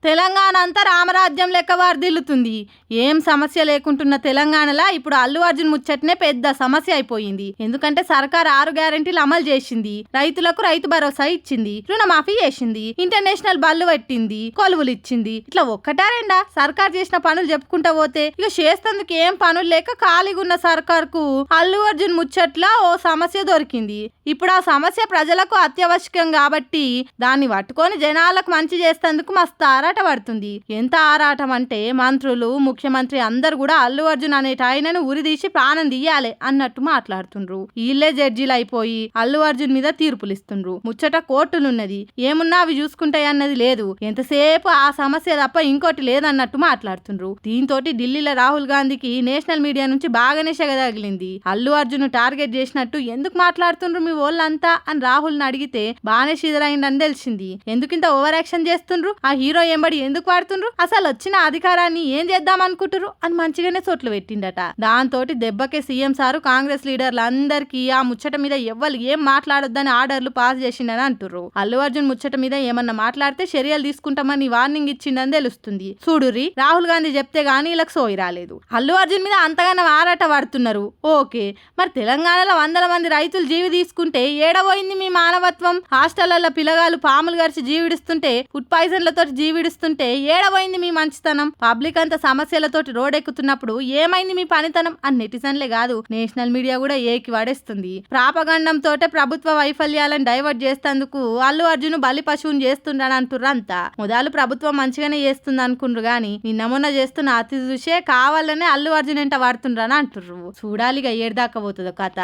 తెలంగాణ అంతా రామరాజ్యం లెక్క వర్ధిల్లుతుంది. ఏం సమస్య లేకుంటున్న తెలంగాణలో ఇప్పుడు అల్లు అర్జున్ ముచ్చటనే పెద్ద సమస్య అయిపోయింది. ఎందుకంటే సర్కార్ 6 గ్యారెంటీలు అమలు చేసింది, రైతులకు రైతు భరోసా ఇచ్చింది, రుణమాఫీ చేసింది, ఇంటర్నేషనల్ బళ్ళు పెట్టింది, కొలువులు ఇచ్చింది. ఇట్లా ఒక్కటా రెండా సర్కార్ చేసిన పనులు చెప్పుకుంటా పోతే ఇక చేస్తేందుకు ఏం పనులు లేక ఖాళీగా ఉన్న సర్కార్కు అల్లు అర్జున్ ముచ్చట్లా ఓ సమస్య దొరికింది. ఇప్పుడు ఆ సమస్య ప్రజలకు అత్యవశ్యకం కాబట్టి దాన్ని పట్టుకొని జనాలకు మంచి చేస్తేందుకు మస్తు ఆరాట పడుతుంది. ఎంత ఆరాటం అంటే మంత్రులు, ముఖ్యమంత్రి అందరు కూడా అల్లు అర్జున్ అనేట ఆయనను ఉరిదీసి ప్రాణం తీయాలి అన్నట్టు మాట్లాడుతుండ్రు. వీళ్ళే జడ్జీలు అయిపోయి అల్లు అర్జున్ మీద తీర్పులు ఇస్తుండ్రు. ముచ్చట కోర్టులున్నది, ఏమున్నా అవి చూసుకుంటాయి అన్నది లేదు. ఎంతసేపు ఆ సమస్య తప్ప ఇంకోటి లేదన్నట్టు మాట్లాడుతుండ్రు. దీంతో ఢిల్లీలో రాహుల్ గాంధీకి నేషనల్ మీడియా నుంచి బాగానే సెగ తగిలింది. అల్లు అర్జున్ టార్గెట్ చేసినట్టు ఎందుకు మాట్లాడుతుండ్రు మీ వాళ్ళంతా అని రాహుల్ ని అడిగితే బానే షిదరైందని తెలిసింది. ఎందుకింత ఓవర్ యాక్షన్ చేస్తుండ్రు, ఆ హీరో ఎంబడి ఎందుకు వాడుతుండ్రు, అసలు వచ్చిన అధికారాన్ని ఏం చేద్దాం అనుకుంటున్నారు అని మంచిగానే చోట్లు పెట్టిండట. దాంతో దెబ్బకే సీఎం సారు కాంగ్రెస్ లీడర్లు అందరికీ ఆ ముచ్చట మీద ఎవ్వరు ఏం మాట్లాడొద్దని ఆర్డర్లు పాస్ చేసిండని అంటుర్రు. అల్లు అర్జున్ ముచ్చట మీద ఏమన్నా మాట్లాడితే చర్యలు తీసుకుంటామని వార్నింగ్ ఇచ్చిండని తెలుస్తుంది. చూడురి, రాహుల్ గాంధీ చెప్తే గానీ ఇలా సోయి రాలేదు. అల్లు అర్జున్ మీద అంతగానో ఆరాట పడుతున్నారు. ఓకే, మరి తెలంగాణలో 100 మంది రైతులు జీవి తీసుకుంటే ఏడబోయింది మీ మానవత్వం? హాస్టళ్లలో పిల్లగాలు పాములు గరిచి జీవిడిస్తుంటే, ఫుడ్ పాయిజన్లతో జీవిడిస్తుంటే ఏడబోయింది మీ మంచితనం? పబ్లిక్ అంతా సమస్యలతోటి రోడ్డెక్కుతున్నప్పుడు ఏమైంది మీ పనితనం అని నెటిజన్లే కాదు నేషనల్ మీడియా కూడా ఏకి వాడేస్తుంది. ప్రాపగండంతో ప్రభుత్వ వైఫల్యాలను డైవర్ట్ చేస్తేందుకు అల్లు అర్జున్ బలి పశువుని చేస్తుండని అంటుర్రు అంతా. మొదలు ప్రభుత్వం మంచిగానే చేస్తుంది అనుకుండ్రు గాని నిన్న మొన్న చేస్తున్న అతి చూసే కావాలనే అల్లు అర్జున్ ఎంట వాడుతుండ్రని అంటుర్రు. చూడాలిగా ఏడదాకా పోతుందో కథ.